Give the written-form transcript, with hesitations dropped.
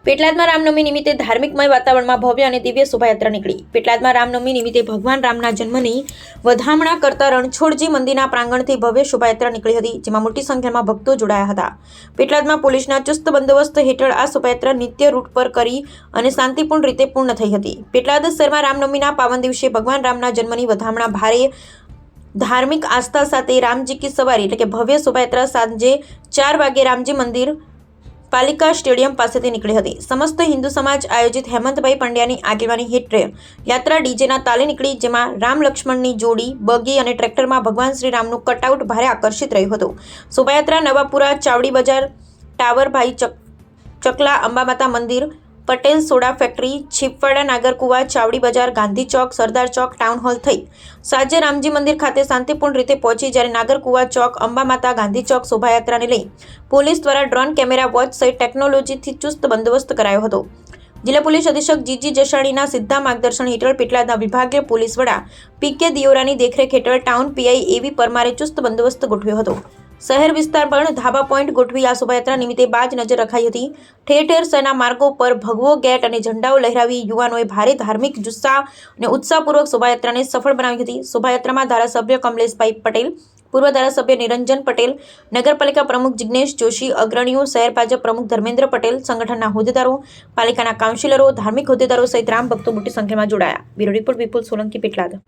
પેટલાદમાં રામનવમી નિમિત્તે ધાર્મિકમય વાતાવરણમાં ભવ્ય અને દિવ્ય શોભાયાત્રા નીકળી. પેટલાદમાં રામનવમી નિમિત્તે ભગવાન રામના જન્મની વધામણા કરતા રણછોડજી મંદિરના પ્રાંગણથી ભવ્ય શોભાયાત્રા નીકળી હતી, જેમાં મોટી સંખ્યામાં ભક્તો જોડાયા હતા. પેટલાદમાં પોલીસના ચુસ્ત બંદોબસ્ત હેઠળ આ શોભાયાત્રા નિત્ય રૂટ પર કરી અને શાંતિપૂર્ણ રીતે પૂર્ણ થઈ હતી. પેટલાદ શહેરમાં રામનવમીના પાવન દિવસે ભગવાન રામના જન્મની વધામણા ભારે ધાર્મિક આસ્થા સાથે રામજી કી સવારી એટલે કે ભવ્ય શોભાયાત્રા સાંજે 4 વાગે રામજી મંદિર પાલિકા સ્ટેડિયમ પાસેથી નીકળી હતી. સમસ્ત હિન્દુ સમાજ આયોજિત હેમંતભાઈ પંડ્યાની આગેવાની હેઠળ યાત્રા ડીજેના તાલે નીકળી, જેમાં રામ લક્ષ્મણની જોડી, બગી અને ટ્રેક્ટરમાં ભગવાન શ્રી રામનું કટઆઉટ ભારે આકર્ષિત રહ્યું હતું. શોભાયાત્રા નવાપુરા, ચાવડી બજાર, ટાવરભાઈ ચકલા, અંબામાતા મંદિર, પટેલ સોડા ફેક્ટરી, છીપવાડા, નાગરકુવા, ચાવડી બજાર, ગાંધી ચોક, સરદાર ચોક, ટાઉન હોલ થઈ સાંજે રામજી મંદિર ખાતે શાંતિપૂર્ણ રીતે પહોંચી. જ્યારે નાગરકુવા ચોક, અંબામાતા, ગાંધી ચોક શોભાયાત્રાને લઈ પોલીસ દ્વારા ડ્રોન કેમેરા વોચ સહિત ટેકનોલોજીથી ચુસ્ત બંદોબસ્ત કરાયો હતો. જિલ્લા પોલીસ અધિક્ષક જીજી જસાણીના સીધા માર્ગદર્શન હેઠળ પેટલાદના વિભાગીય પોલીસ વડા પીકે દિયોરાની દેખરેખ હેઠળ ટાઉન પીઆઈ એવી પરમારે ચુસ્ત બંદોબસ્ત ગોઠવ્યો હતો. શહેર વિસ્તાર પર ધાબા પોઈન્ટ ગોઠવી આ શોભાયાત્રા નિમિત્તે બાજ નજર રખાઈ હતી. ઠેર ઠેર શહેરના માર્ગો પર ભગવો ગેટ અને ઝંડાઓ લહેરાવી યુવાનોએ ભારે ધાર્મિક જુસ્સા અને ઉત્સાહપૂર્વક શોભાયાત્રાને સફળ બનાવી હતી. શોભાયાત્રામાં ધારાસભ્ય કમલેશભાઈ પટેલ, પૂર્વ ધારાસભ્ય નિરંજન પટેલ, નગરપાલિકા પ્રમુખ જિગ્નેશ જોશી, અગ્રણીઓ, શહેર ભાજપ પ્રમુખ ધર્મેન્દ્ર પટેલ, સંગઠનના હોદ્દેદારો, પાલિકાના કાઉન્સિલરો, ધાર્મિક હોદ્દેદારો સહિત રામ ભક્તો મોટી સંખ્યામાં જોડાયા. બ્યુરો રિપોર્ટ વિપુલ સોલંકી, પેટલાદ.